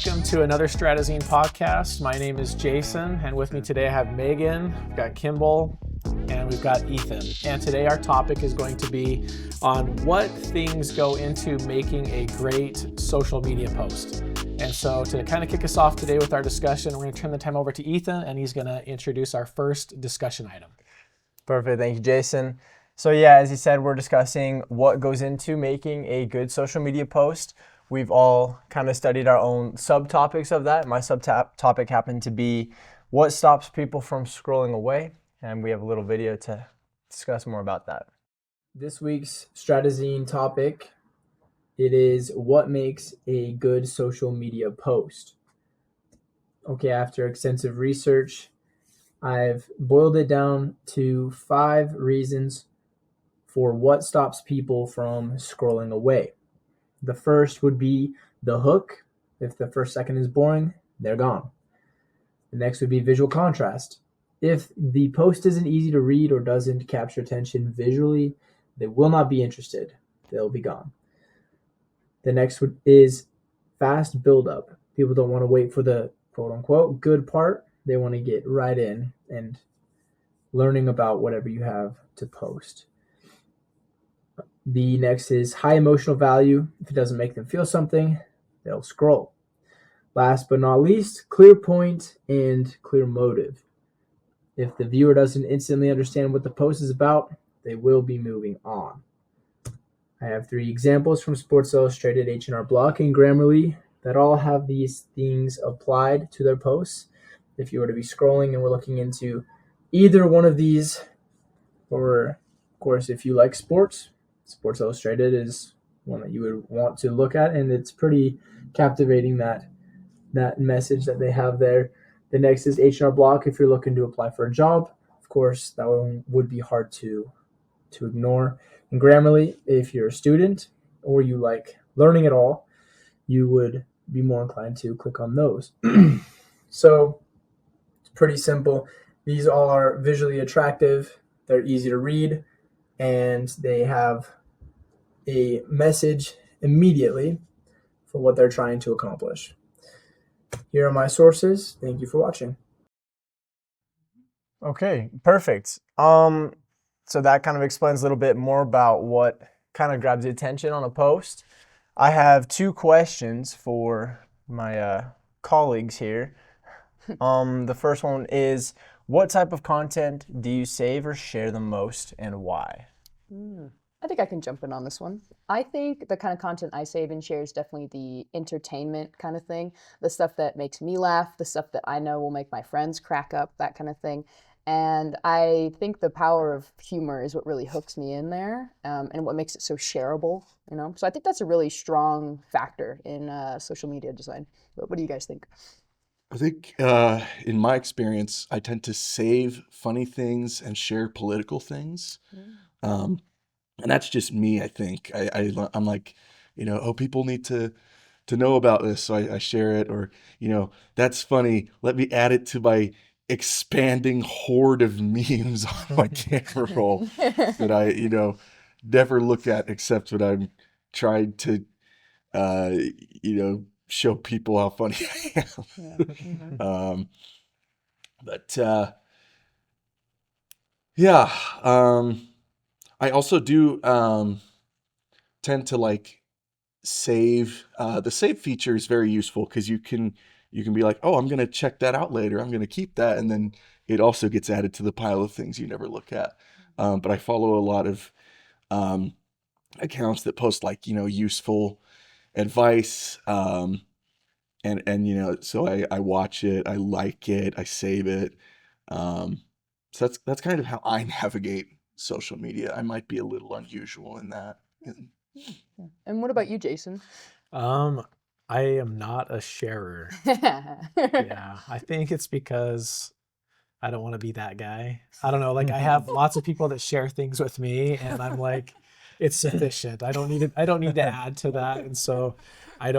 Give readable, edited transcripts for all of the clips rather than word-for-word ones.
Welcome to another Stratazine podcast. My name is Jason, and with me today I have Megan, we've got Kimball, and we've got Ethan. And today our topic is going to be on what things go into making a great social media post. And so to kind of kick us off today with our discussion, we're going to turn the time over to Ethan, and he's going to introduce our first discussion item. Perfect. Thank you, Jason. So yeah, as you said, we're discussing what goes into making a good social media post. We've all kind of studied our own subtopics of that. My subtopic happened to be what stops people from scrolling away, and we have a little video to discuss more about that. This week's Stratazine topic, it is what makes a good social media post. Okay, after extensive research, I've boiled it down to 5 reasons for what stops people from scrolling away. The first would be the hook. If the first second is boring, they're gone. The next would be visual contrast. If the post isn't easy to read or doesn't capture attention visually, they will not be interested. They'll be gone. The next is fast build-up. People don't want to wait for the quote-unquote good part. They want to get right in and learning about whatever you have to post. The next is high emotional value. If it doesn't make them feel something, they'll scroll. Last but not least, clear point and clear motive. If the viewer doesn't instantly understand what the post is about, they will be moving on. I have 3 examples from Sports Illustrated, H&R Block, and Grammarly that all have these things applied to their posts. If you were to be scrolling and we're looking into either one of these, or of course if you like sports, Sports Illustrated is one that you would want to look at, and it's pretty captivating that message that they have there. The next is H&R Block. If you're looking to apply for a job, of course that one would be hard to ignore. And Grammarly, if you're a student or you like learning at all, you would be more inclined to click on those. So it's pretty simple. These all are visually attractive. They're easy to read, and they have a message immediately for what they're trying to accomplish. Here are my sources. Thank you for watching. Okay, perfect. So that kind of explains a little bit more about what kind of grabs the attention on a post. I have 2 questions for my colleagues here. The first one is, what type of content do you save or share the most, and why? I think I can jump in on this one. I think the kind of content I save and share is definitely the entertainment kind of thing, the stuff that makes me laugh, the stuff that I know will make my friends crack up, that kind of thing. And I think the power of humor is what really hooks me in there, and what makes it so shareable, you know? So I think that's a really strong factor in social media design. But what do you guys think? I think in my experience, I tend to save funny things and share political things. And that's just me, I think. I'm like, oh, people need to know about this, so I share it. Or, that's funny. Let me add it to my expanding horde of memes on my camera roll that I, never look at except when I'm trying to, show people how funny I am. I also do tend to like save. The save feature is very useful because you can be like, oh, I'm going to check that out later. I'm going to keep that. And then it also gets added to the pile of things you never look at. But I follow a lot of accounts that post like, useful advice. And so I watch it, I like it, I save it. So that's kind of how I navigate social media. I might be a little unusual in that. And what about you, Jason? I am not a sharer. Yeah, I think it's because I don't want to be that guy. I don't know, like I have lots of people that share things with me, and I'm like, it's sufficient. I don't need to add to that. And so I'm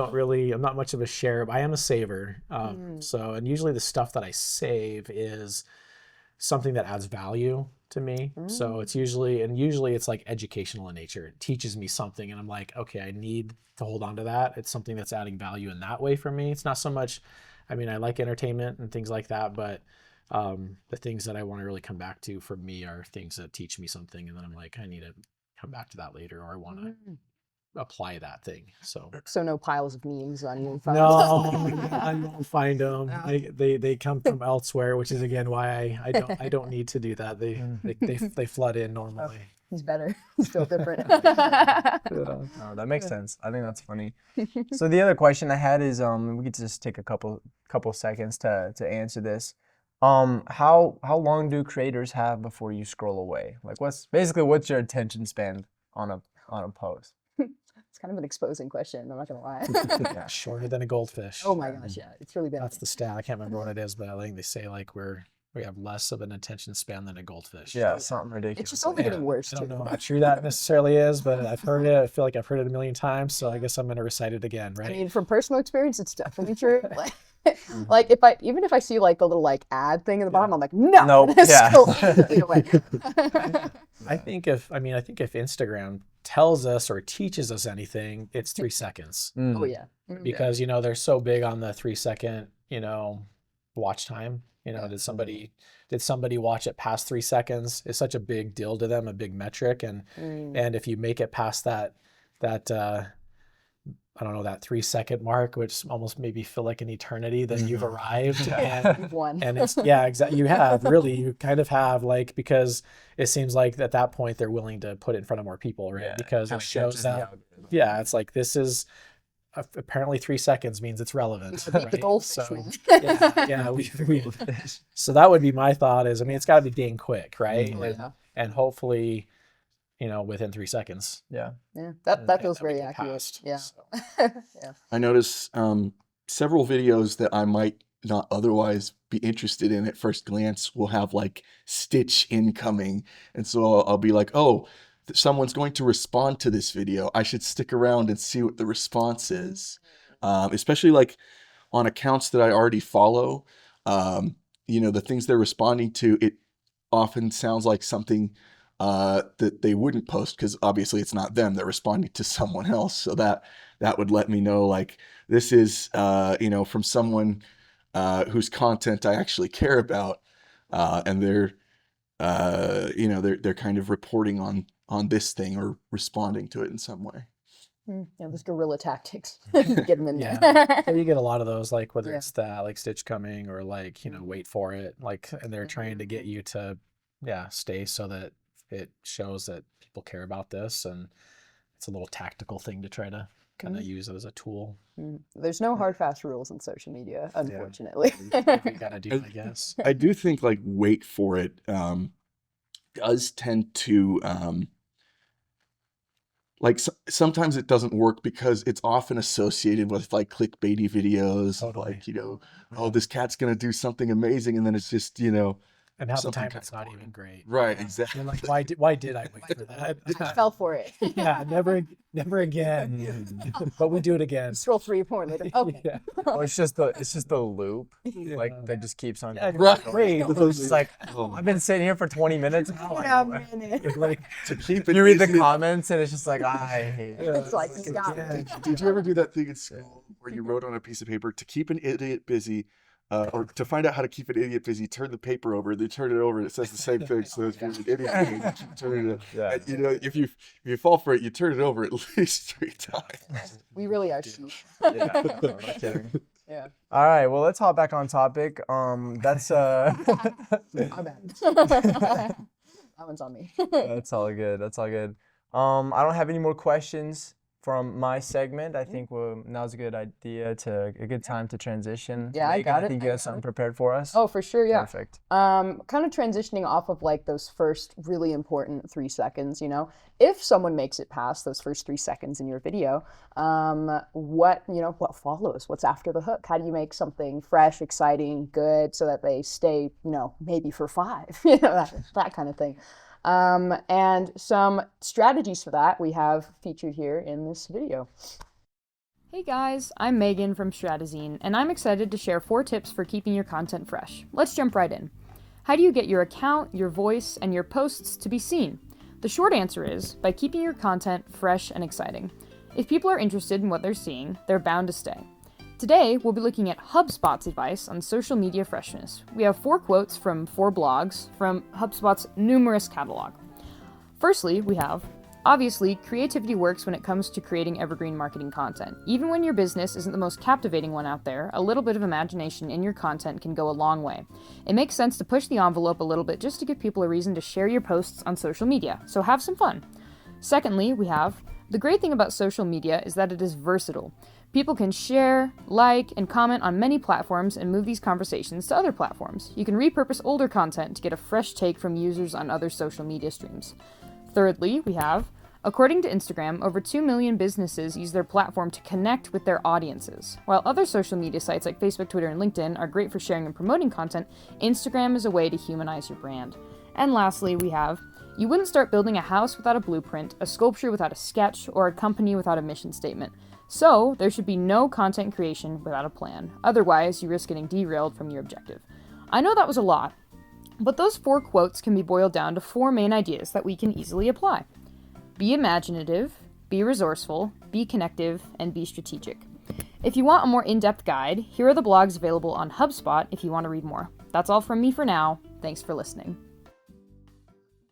not much of a sharer, but I am a saver. And usually the stuff that I save is something that adds value. to me. So it's usually it's like educational in nature. It teaches me something and I'm like, okay, I need to hold on to that. It's something that's adding value in that way for me. It's not so much, I mean, I like entertainment and things like that, but the things that I want to really come back to for me are things that teach me something. And then I'm like, I need to come back to that later, or I want to apply that thing. So no piles of memes on your phone. no, I won't find them. They come from elsewhere, which is again why I don't need to do that. They flood in normally. He's better. He's still different. Oh, that makes sense. I think that's funny. So the other question I had is, we could just take a couple seconds to answer this. How long do creators have before you scroll away? Like, what's your attention span on a post? It's kind of an exposing question. I'm not gonna lie. Yeah, shorter than a goldfish. Oh my gosh, yeah, it's really bad. That's the stat. I can't remember what it is, but I think they say like we have less of an attention span than a goldfish. Yeah, something ridiculous. It's just only getting worse I too. don't know how true that necessarily is, but I've heard it. I feel like I've heard it a million times, so I guess I'm gonna recite it again, right? I mean, from personal experience, it's definitely true. Like even if I see like the little like ad thing at the bottom, I'm like, no, Nope, yeah. scroll immediately away. I think if Instagram tells us or teaches us anything, it's 3 seconds. Oh yeah. Because they're so big on the 3 second watch time. Did somebody watch it past 3 seconds? It's such a big deal to them, a big metric, and if you make it past that I don't know, that 3 second mark, which almost made me feel like an eternity, then you've arrived. You've won. And it's exactly, you kind of have, like, because it seems like at that point they're willing to put it in front of more people, right? Because it shows that it's like, this is apparently 3 seconds means it's relevant. Beat the right? goldfish, So, man. so that would be my thought is, I mean, it's got to be dang quick, right? Yeah. And hopefully, within 3 seconds. Yeah. Yeah, that feels that we very get accurate. past, Yeah. so. Yeah. I notice several videos that I might not otherwise be interested in at first glance will have like Stitch incoming. And so I'll be like, oh, someone's going to respond to this video. I should stick around and see what the response is. Especially like on accounts that I already follow. The things they're responding to, it often sounds like something that they wouldn't post because obviously it's not them. They're responding to someone else. So that would let me know like this is from someone whose content I actually care about, and they're kind of reporting on this thing or responding to it in some way. Yeah, those guerrilla tactics. Get them in there. So you get a lot of those, like whether it's that like Stitch coming or like wait for it, like, and they're trying to get you to stay so that it shows that people care about this, and it's a little tactical thing to try to kind of use it as a tool. There's no hard fast rules in social media, unfortunately. We gotta do, I guess. I do think like wait for it does tend to sometimes it doesn't work because it's often associated with like clickbaity videos, Totally. like oh, this cat's gonna do something amazing, and then it's just And half the something time kinda it's not boring. even great. Right, exactly. And like, why did I wait for that? I fell for it. Yeah, never again. But we do it again. Scroll through your porn later. Okay. Yeah. Oh, it's just the loop, like that just keeps on. Yeah, going. right. Wait, it's just like I've been sitting here for 20 minutes now. Yeah, Like, man. Like, To keep it you read the busy- comments and it's just like I hate it. It's like, stop. Did you ever do that thing in school where you wrote on a piece of paper to keep an idiot busy, or to find out how to keep an idiot busy, turn the paper over, they turn it over, and it says the same thing. So if you're an idiot, you keep turning it. Yeah. And, if you fall for it, you turn it over at least 3 times. We really are sheep. Yeah, no, not kidding. Yeah. All right, well, let's hop back on topic. That's My bad. That one's on me. That's all good. That's all good. I don't have any more questions from my segment. I think now's a good time to transition. Yeah, I Megan, got it. think you have something prepared for us? Oh, for sure, yeah. Perfect. Kind of transitioning off of like those first really important 3 seconds, if someone makes it past those first 3 seconds in your video, what follows? What's after the hook? How do you make something fresh, exciting, good so that they stay, maybe for 5, that kind of thing. And some strategies for that we have featured here in this video. Hey guys, I'm Megan from Stratazine, and I'm excited to share 4 tips for keeping your content fresh. Let's jump right in. How do you get your account, your voice, and your posts to be seen? The short answer is by keeping your content fresh and exciting. If people are interested in what they're seeing, they're bound to stay. Today, we'll be looking at HubSpot's advice on social media freshness. We have 4 quotes from 4 blogs from HubSpot's numerous catalog. Firstly, we have, obviously, creativity works when it comes to creating evergreen marketing content. Even when your business isn't the most captivating one out there, a little bit of imagination in your content can go a long way. It makes sense to push the envelope a little bit just to give people a reason to share your posts on social media, so have some fun. Secondly, we have, the great thing about social media is that it is versatile. People can share, like, and comment on many platforms and move these conversations to other platforms. You can repurpose older content to get a fresh take from users on other social media streams. Thirdly, we have, according to Instagram, over 2 million businesses use their platform to connect with their audiences. While other social media sites like Facebook, Twitter, and LinkedIn are great for sharing and promoting content, Instagram is a way to humanize your brand. And lastly, we have, you wouldn't start building a house without a blueprint, a sculpture without a sketch, or a company without a mission statement. So, there should be no content creation without a plan. Otherwise, you risk getting derailed from your objective. I know that was a lot, but those 4 quotes can be boiled down to 4 main ideas that we can easily apply. Be imaginative, be resourceful, be connective, and be strategic. If you want a more in-depth guide, here are the blogs available on HubSpot if you want to read more. That's all from me for now. Thanks for listening.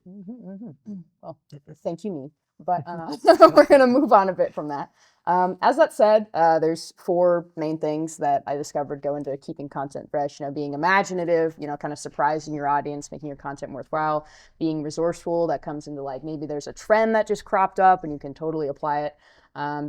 Well, thank you, me. But we're going to move on a bit from that. As that said, there's 4 main things that I discovered go into keeping content fresh. Being imaginative, kind of surprising your audience, making your content worthwhile. Being resourceful, that comes into like maybe there's a trend that just cropped up and you can totally apply it.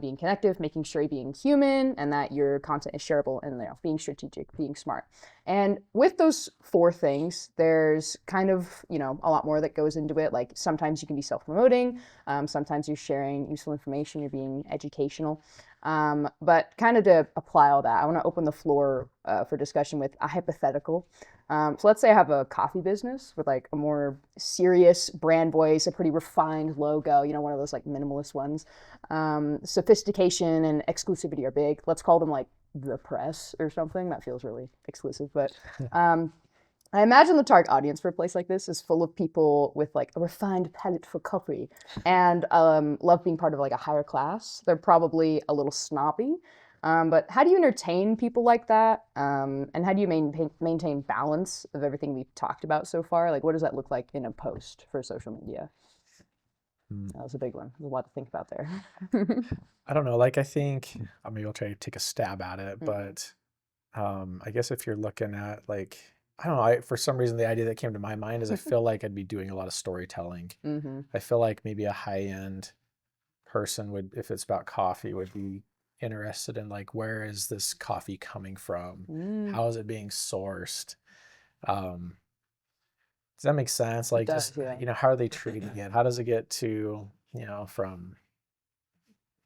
Being connective, making sure you're being human and that your content is shareable, and being strategic, being smart. And with those 4 things, there's kind of, a lot more that goes into it. Like sometimes you can be self-promoting, sometimes you're sharing useful information, you're being educational. But kind of to apply all that, I want to open the floor for discussion with a hypothetical. So let's say I have a coffee business with like a more serious brand voice, a pretty refined logo, one of those like minimalist ones. Sophistication and exclusivity are big. Let's call them like the press or something. That feels really exclusive, but I imagine the target audience for a place like this is full of people with like a refined palate for coffee and love being part of like a higher class. They're probably a little snobby. But how do you entertain people like that? And how do you maintain balance of everything we've talked about so far? Like, what does that look like in a post for social media? That was a big one. There's a lot to think about there. I don't know. Like, I think maybe I'll try to take a stab at it, but I guess if you're looking at like, I don't know, for some reason, the idea that came to my mind is I feel like I'd be doing a lot of storytelling. I feel like maybe a high-end person would, if it's about coffee, would be interested in like, where is this coffee coming from? How is it being sourced? Does that make sense? Like, does, just, yeah. how are they treating it? How does it get to, from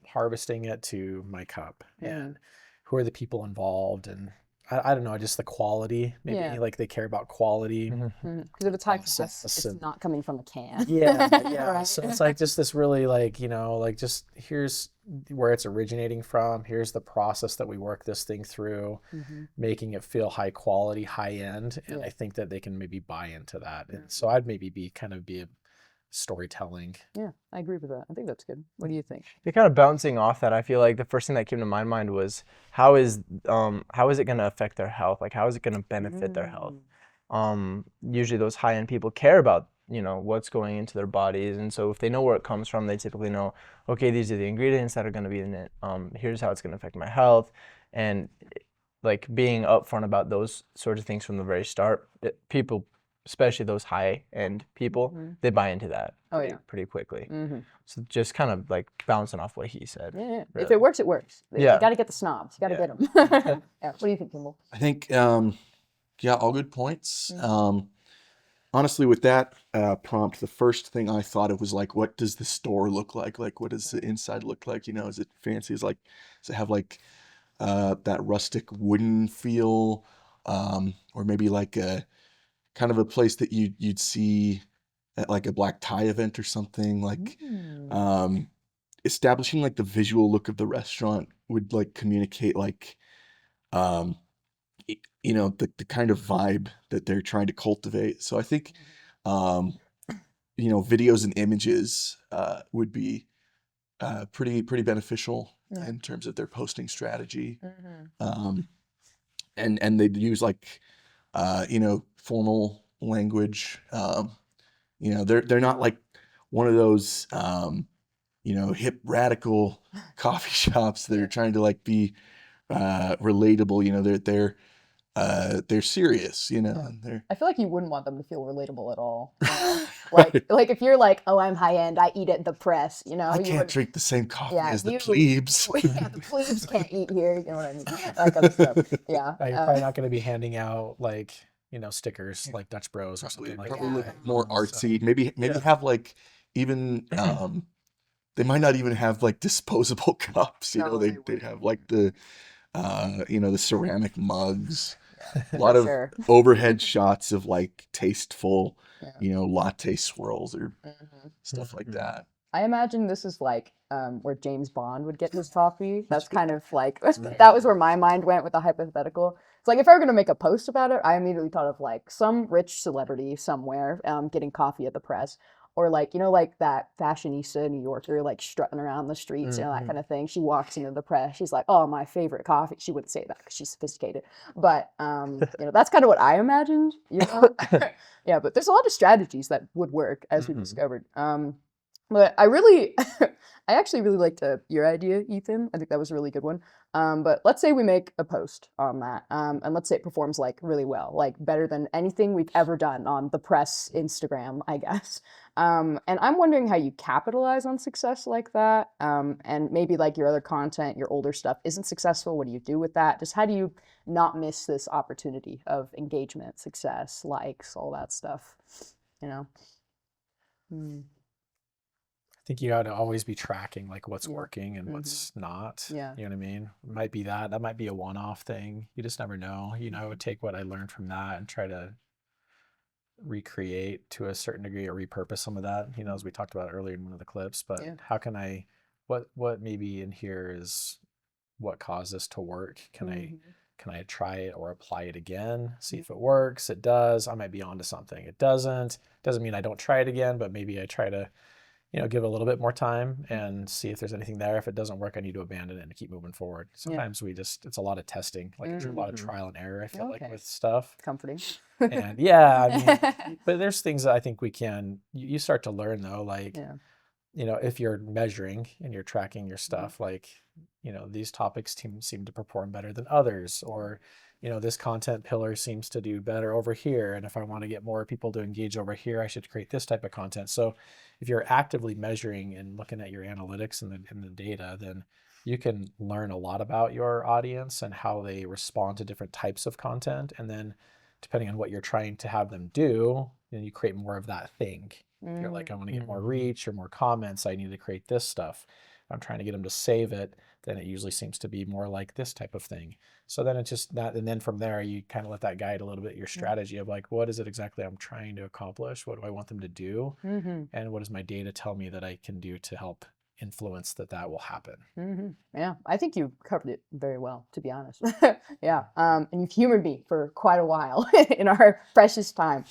harvesting it to my cup? And who are the people involved? And I don't know, just the quality. Maybe like they care about quality. Because if it's high class, it's not coming from a can. Yeah. Right. So it's like just this really like, like just here's where it's originating from. Here's the process that we work this thing through, making it feel high quality, high end. And I think that they can maybe buy into that. And so I'd maybe be a storytelling. Yeah, I agree with that. I think that's good. What do you think? You're kind of bouncing off that. I feel like the first thing that came to my mind was how is it going to affect their health? Like, how is it going to benefit their health? Usually those high-end people care about, what's going into their bodies. And so if they know where it comes from, they typically know, okay, these are the ingredients that are going to be in it. Here's how it's going to affect my health. And like being upfront about those sorts of things from the very start, people, especially those high-end people, they buy into that pretty quickly. So just kind of like bouncing off what he said. Yeah. Really. If it works, it works. Yeah. You got to get the snobs. You got to get them. What do you think, Kimball? I think, all good points. Honestly, with that prompt, the first thing I thought of was like, what does the store look like? Like, what does the inside look like? Is it fancy? Does it have like that rustic wooden feel? Or maybe like a kind of a place that you'd see at like a black tie event or something. Like establishing like the visual look of the restaurant would like communicate like the kind of vibe that they're trying to cultivate. So I think, um, videos and images would be pretty beneficial Yeah. in terms of their posting strategy. Mm-hmm. Um, and they'd use like, formal language. They're not like one of those, hip radical coffee shops that are trying to like be relatable. They're serious, and they're I feel like you wouldn't want them to feel relatable at all. right. Like if you're like, oh, I'm high end, I eat at the press, I you can't would, drink the same coffee yeah, as the you, plebes. yeah, the plebes can't eat here. You know what I mean? That kind of stuff. Yeah. You're probably not going to be handing out like, stickers like Dutch Bros or something like Probably that. more So, artsy. Maybe yeah. have like even they might not even have like disposable cups. No, They they they'd have like the the ceramic mugs. A for lot of sure. overhead shots of like tasteful, Yeah. latte swirls or Mhm. stuff like Mhm. that. I imagine this is like where James Bond would get his coffee. That's kind of like that was where my mind went with the hypothetical. It's like if I were gonna make a post about it, I immediately thought of like some rich celebrity somewhere getting coffee at the press, or like like that fashionista New Yorker like strutting around the streets, that Mhm. kind of thing. She walks into the press, she's like, "Oh, my favorite coffee." She wouldn't say that because she's sophisticated, but that's kind of what I imagined. Yeah, but there's a lot of strategies that would work as we've Mhm. discovered. But I really, I actually really liked your idea, Ethan. I think that was a really good one. But let's say we make a post on that, and let's say it performs like really well, like better than anything we've ever done on the press Instagram, I guess. And I'm wondering how you capitalize on success like that, and maybe like your other content, your older stuff isn't successful. What do you do with that? Just how do you not miss this opportunity of engagement, success, likes, all that stuff? You know. Hmm. I think you got to always be tracking like what's Yeah. working and Mhm. what's not. Yeah. You know what I mean? It might be that might be a one-off thing. You just never know. I would take what I learned from that and try to recreate to a certain degree or repurpose some of that, as we talked about earlier in one of the clips. But Yeah. how can I, what maybe in here is what caused this to work? Mhm. Can I try it or apply it again? See if it works. It does. I might be onto something. It doesn't mean I don't try it again, but maybe I try to give it a little bit more time and see if there's anything there. If it doesn't work, I need to abandon it and keep moving forward. Sometimes it's a lot of testing, like a lot of Mhm. trial and error, I feel like Okay. with stuff. Comforting. And yeah, I mean, but there's things that I think you start to learn though, like, Yeah. if you're measuring and you're tracking your stuff, like, these topics seem to perform better than others, or, this content pillar seems to do better over here. And if I want to get more people to engage over here, I should create this type of content. So if you're actively measuring and looking at your analytics and the data, then you can learn a lot about your audience and how they respond to different types of content. And then depending on what you're trying to have them do, then you create more of that thing. If you're like, I want to get more reach or more comments, I need to create this stuff. If I'm trying to get them to save it, then it usually seems to be more like this type of thing. So then it's just that, and then from there, you kind of let that guide a little bit your strategy of like, what is it exactly I'm trying to accomplish? What do I want them to do? Mm-hmm. And what does my data tell me that I can do to help influence that will happen? Mm-hmm. Yeah, I think you covered it very well, to be honest. Yeah, and you've humored me for quite a while in our precious time.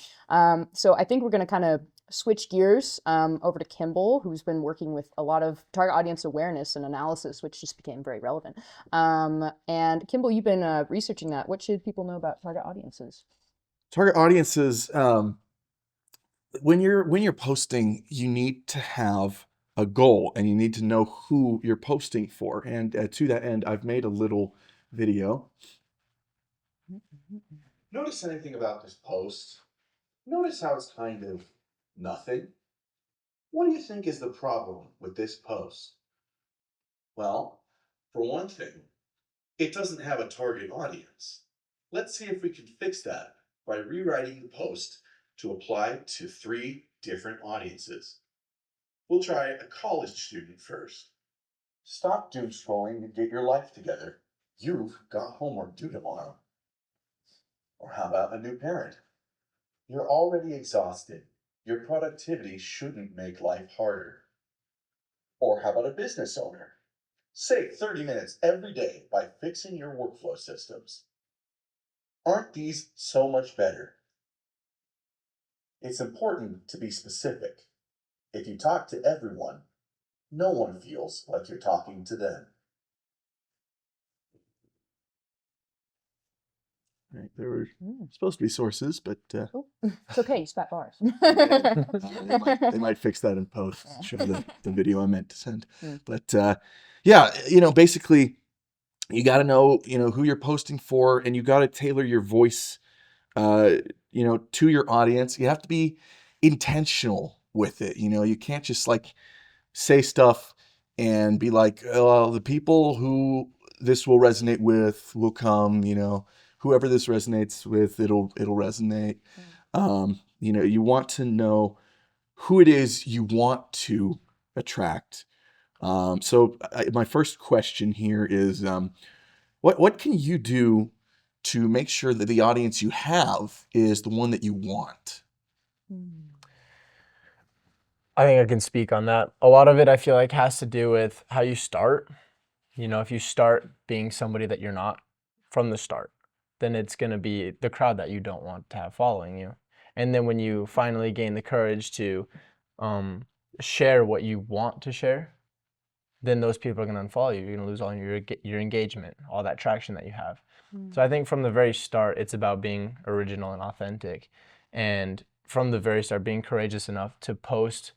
So I think we're going to kind of switch gears over to Kimball, who's been working with a lot of target audience awareness and analysis, which just became very relevant. And Kimball, you've been researching that. What should people know about target audiences? Target audiences, when you're posting, you need to have a goal and you need to know who you're posting for. And to that end, I've made a little video. Notice anything about this post? Notice how it's kind of nothing? What do you think is the problem with this post? Well, for one thing, it doesn't have a target audience. Let's see if we can fix that by rewriting the post to apply to 3 different audiences. We'll try a college student first. Stop doom scrolling and get your life together. You've got homework due tomorrow. Or how about a new parent? You're already exhausted. Your productivity shouldn't make life harder. Or how about a business owner? Save 30 minutes every day by fixing your workflow systems. Aren't these so much better? It's important to be specific. If you talk to everyone, no one feels like you're talking to them. Right, there were supposed to be sources, but Oh, it's okay. You spat bars. they might fix that in post, show the video I meant to send. Mm. But yeah, basically, you got to know, who you're posting for, and you got to tailor your voice, to your audience. You have to be intentional with it. You can't just like say stuff and be like, well, the people who this will resonate with will come, whoever this resonates with, it'll resonate. You want to know who it is you want to attract. So my first question here is, what can you do to make sure that the audience you have is the one that you want? I think I can speak on that. A lot of it I feel like has to do with how you start. If you start being somebody that you're not from the start, then it's going to be the crowd that you don't want to have following you. And then when you finally gain the courage to share what you want to share, then those people are going to unfollow you. You're going to lose all your engagement, all that traction that you have. So I think from the very start, it's about being original and authentic. And from the very start, being courageous enough to post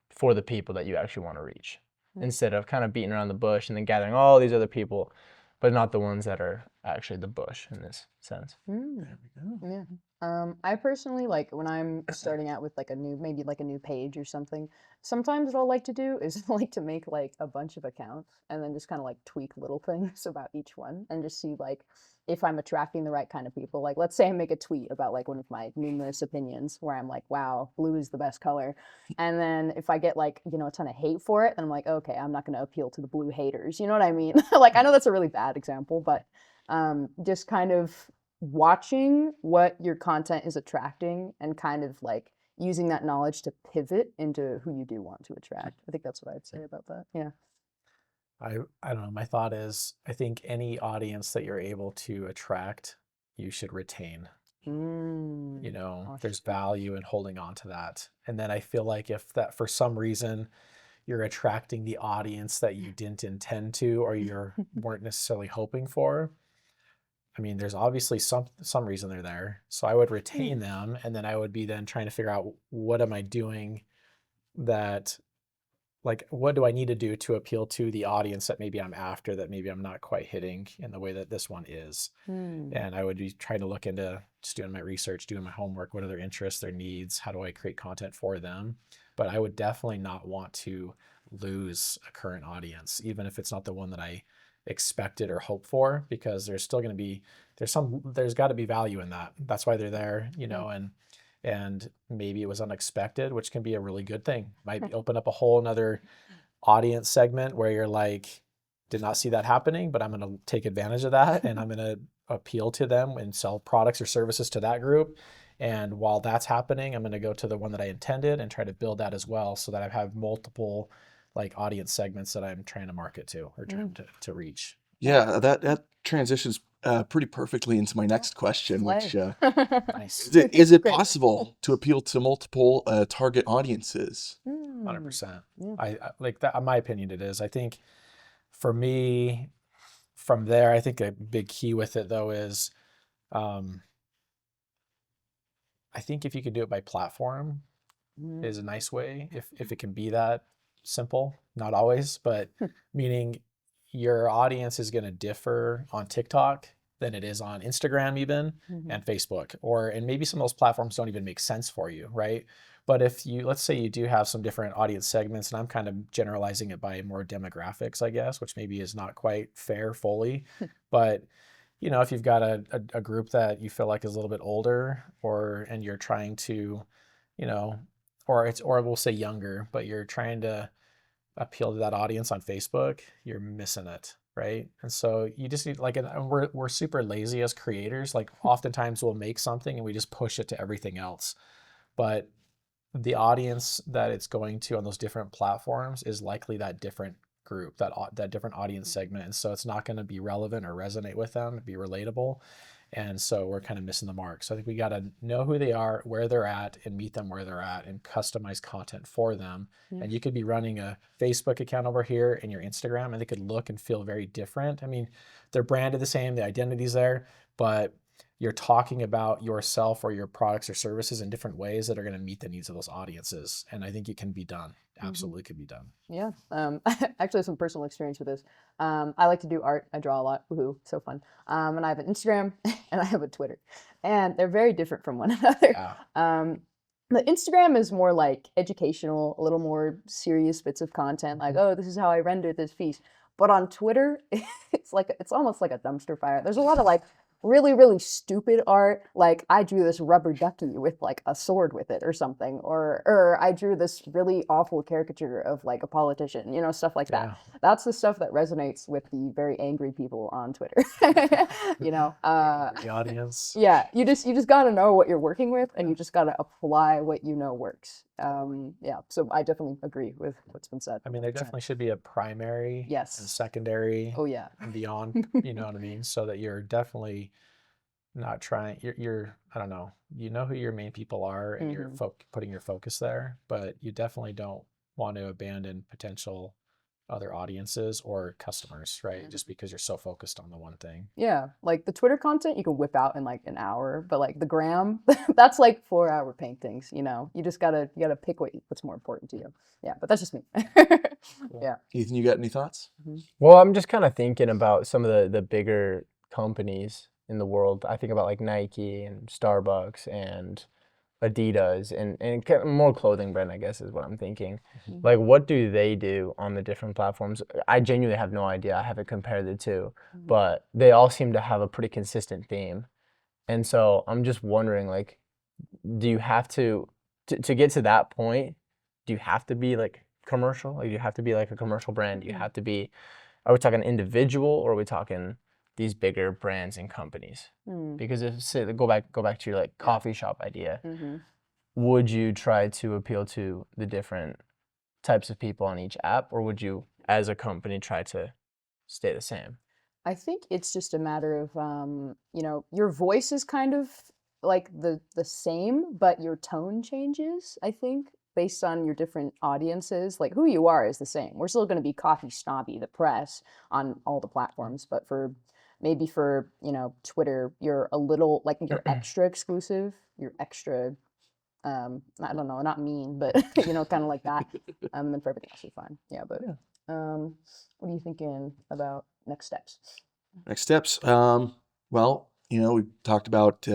for the people that you actually want to reach, instead of kind of beating around the bush and then gathering all these other people, but not the ones that are actually the bush in this sense. There we go. Yeah. I personally, like, when I'm starting out with like maybe like a new page or something, sometimes what I'll like to do is like to make like a bunch of accounts and then just kind of like tweak little things about each one and just see like if I'm attracting the right kind of people. Like, let's say I make a tweet about like one of my numerous opinions where I'm like, wow, blue is the best color. And then if I get like, a ton of hate for it, then I'm like, okay, I'm not going to appeal to the blue haters. You know what I mean? Like, I know that's a really bad example, but just kind of watching what your content is attracting and kind of like using that knowledge to pivot into who you do want to attract. I think that's what I'd say about that. Yeah. I don't know. My thought is, I think any audience that you're able to attract, you should retain. There's value in holding on to that. And then I feel like if that for some reason you're attracting the audience that you didn't intend to, or you weren't necessarily hoping for, I mean, there's obviously some reason they're there. So I would retain them, and then I would be then trying to figure out, what am I doing that, like, what do I need to do to appeal to the audience that maybe I'm after, that maybe I'm not quite hitting in the way that this one is. And I would be trying to look into just doing my research, doing my homework, what are their interests, their needs, how do I create content for them? But I would definitely not want to lose a current audience, even if it's not the one that I expected or hoped for, because there's still going to be, there's got to be value in that. That's why they're there, and maybe it was unexpected, which can be a really good thing. Might open up a whole nother audience segment where you're like, did not see that happening, but I'm going to take advantage of that and I'm going to appeal to them and sell products or services to that group. And while that's happening, I'm going to go to the one that I intended and try to build that as well, so that I have multiple like audience segments that I'm trying to market to, or trying to reach. Yeah, that transitions pretty perfectly into my next question, which Nice. is it possible to appeal to multiple target audiences? 100%. I like that. In my opinion, it is. I think for me, from there, I think a big key with it though is, I think if you could do it by platform is a nice way. If it can be that simple, not always, but meaning your audience is going to differ on TikTok than it is on Instagram even, and Facebook, and maybe some of those platforms don't even make sense for you, right? But if you, let's say you do have some different audience segments, and I'm kind of generalizing it by more demographics, I guess, which maybe is not quite fair fully, but if you've got a group that you feel like is a little bit older, and you're trying to, or we'll say younger, but you're trying to appeal to that audience on Facebook, you're missing it, right? And so you just need, like, and we're super lazy as creators. Like, oftentimes we'll make something and we just push it to everything else. But the audience that it's going to on those different platforms is likely that different group, that different audience segment. And so it's not going to be relevant or resonate with them, be relatable. And so we're kind of missing the mark. So I think we got to know who they are, where they're at, and meet them where they're at and customize content for them. And you could be running a Facebook account over here and your Instagram, and they could look and feel very different. I mean, they're branded the same, the identity's there, but you're talking about yourself or your products or services in different ways that are going to meet the needs of those audiences. And I think it can be done. Absolutely could be done. Yeah. I actually have some personal experience with this. I like to do art. I draw a lot. Woohoo. So fun. And I have an Instagram and I have a Twitter. And they're very different from one another. Yeah. The Instagram is more like educational, a little more serious bits of content, like, oh, this is how I rendered this piece. But on Twitter, it's almost like a dumpster fire. There's a lot of like really, really stupid art. Like I drew this rubber ducky with like a sword with it or something, or I drew this really awful caricature of like a politician, stuff like that. That's the stuff that resonates with the very angry people on Twitter. The audience. Yeah, you just got to know what you're working with, and you just got to apply what works. So I definitely agree with what's been said. I mean, there definitely should be a primary and secondary Oh yeah. and beyond, you know what I mean? So that you're definitely not trying, you're I don't know, you know who your main people are and you're putting your focus there, but you definitely don't want to abandon potential other audiences or customers, right? Just because you're so focused on the one thing. Yeah, like the Twitter content you can whip out in like an hour, but like the gram, that's like 4-hour paintings. You just gotta pick what's more important to you. Yeah, but that's just me. Yeah. Ethan, you got any thoughts? Well, I'm just kind of thinking about some of the bigger companies in the world. I think about like Nike and Starbucks and Adidas and kind of more clothing brand, I guess, is what I'm thinking. Like, what do they do on the different platforms? I genuinely have no idea. I haven't compared the two, but they all seem to have a pretty consistent theme. And so I'm just wondering, like, do you have to get to that point, do you have to be like commercial? Like, do you have to be like a commercial brand? Do you have to be, are we talking individual or are we talking these bigger brands and companies? Because if, say, go back to your like coffee shop idea, would you try to appeal to the different types of people on each app, or would you as a company try to stay the same? I think it's just a matter of your voice is kind of like the same, but your tone changes, I think, based on your different audiences. Like who you are is the same. We're still going to be Coffee Snobby, the press, on all the platforms, but for Twitter, you're a little like, you're extra exclusive, you're extra I don't know, not mean, but kind of like that. And then for everything else, you're fine. Yeah, but what are you thinking about next steps? Next steps. Well, we talked about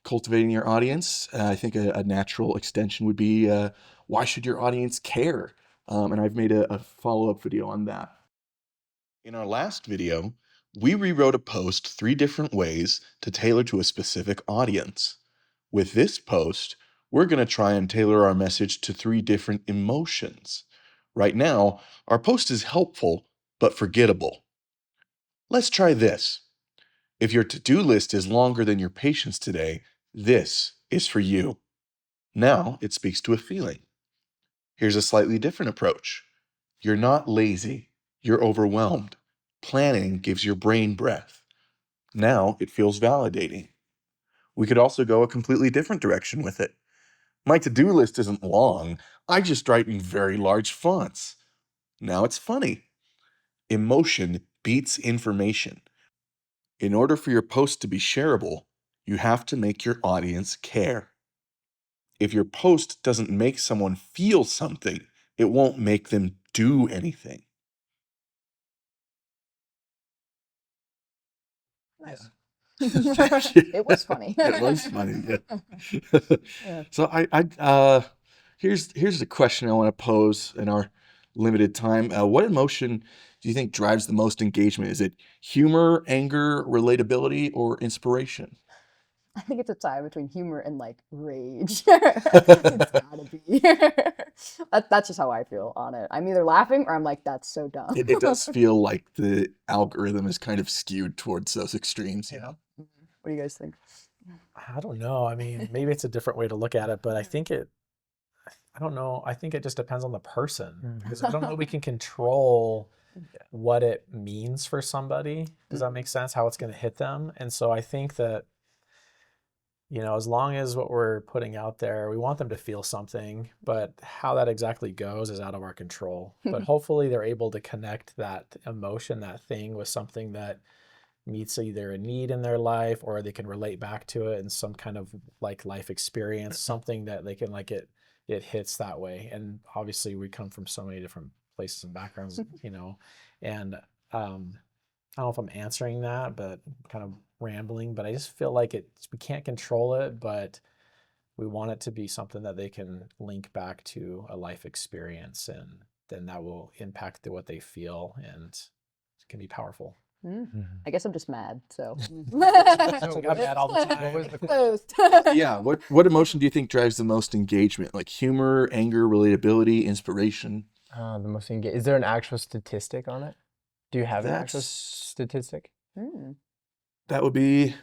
cultivating your audience. I think a natural extension would be why should your audience care? And I've made a follow-up video on that. In our last video, we rewrote a post 3 different ways to tailor to a specific audience. With this post, we're going to try and tailor our message to 3 different emotions. Right now, our post is helpful, but forgettable. Let's try this. If your to-do list is longer than your patience today, this is for you. Now it speaks to a feeling. Here's a slightly different approach. You're not lazy, you're overwhelmed. Planning gives your brain breath. Now it feels validating. We could also go a completely different direction with it. My to-do list isn't long. I just write in very large fonts. Now it's funny. Emotion beats information. In order for your post to be shareable, you have to make your audience care. If your post doesn't make someone feel something, it won't make them do anything. Nice. It was funny. It was funny. Yeah. So here's the question I want to pose in our limited time. What emotion do you think drives the most engagement? Is it humor, anger, relatability, or inspiration? I think it's a tie between humor and like rage. It's gotta be. That's just how I feel on it. I'm either laughing or I'm like, that's so dumb. It does feel like the algorithm is kind of skewed towards those extremes, What do you guys think? I don't know. I mean, maybe it's a different way to look at it, but I don't know. I think it just depends on the person, because I don't know we can control what it means for somebody. Does that make sense? How it's going to hit them. And so I think that, as long as what we're putting out there, we want them to feel something, but how that exactly goes is out of our control. But hopefully they're able to connect that emotion, that thing, with something that meets either a need in their life, or they can relate back to it in some kind of like life experience, something that they can like it hits that way. And obviously we come from so many different places and backgrounds, and I don't know if I'm answering that, but kind of rambling, but I just feel like we can't control it, but we want it to be something that they can link back to a life experience, and then that will impact what they feel, and it can be powerful. I guess I'm just mad, so. I'm mad all the time. Closed. Yeah. What emotion do you think drives the most engagement? Like humor, anger, relatability, inspiration? The most engaged. Is there an actual statistic on it? Do you have an actual That's- statistic? That would be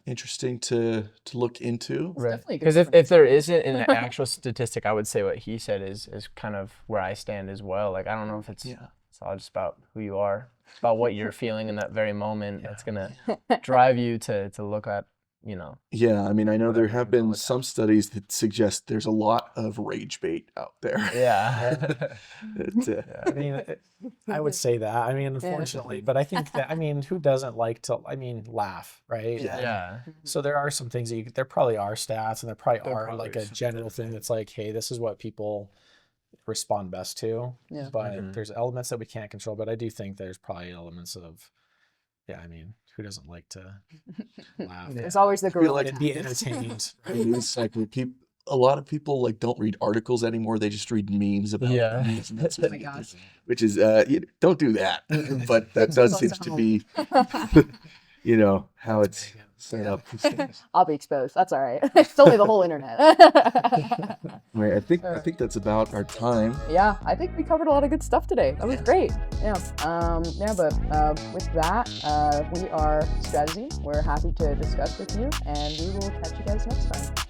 interesting to look into. Right. definitely a good Because if difference. there isn't an actual statistic, I would say what he said is kind of where I stand as well. Like, I don't know if it's all just about who you are. It's about what you're feeling in that very moment. That's gonna drive you to look at, Yeah, I mean, I know there Whatever have you go been with some studies that suggest there's a lot of rage bait out there. Yeah. I mean, I would say that. I mean, unfortunately, but I think that, who doesn't like to, laugh, right? Yeah. So there are some things there probably are stats, and there probably There are probably like a is. general thing that's like, hey, this is what people respond best to. Yeah. But there's elements that we can't control. But I do think there's probably elements of, who doesn't like to laugh? There's always the feel gorilla. like And be entertained. It is like a lot of people like don't read articles anymore. They just read memes about Yeah. memes, and that's Oh my what- gosh. which is don't do that. But that does seems to be how it's set up. I'll be exposed. That's all right. It's only the whole internet. Right, I think that's about our time. Yeah, I think we covered a lot of good stuff today. That was great. Yeah. But with that, we are Strategy. We're happy to discuss with you, and we will catch you guys next time.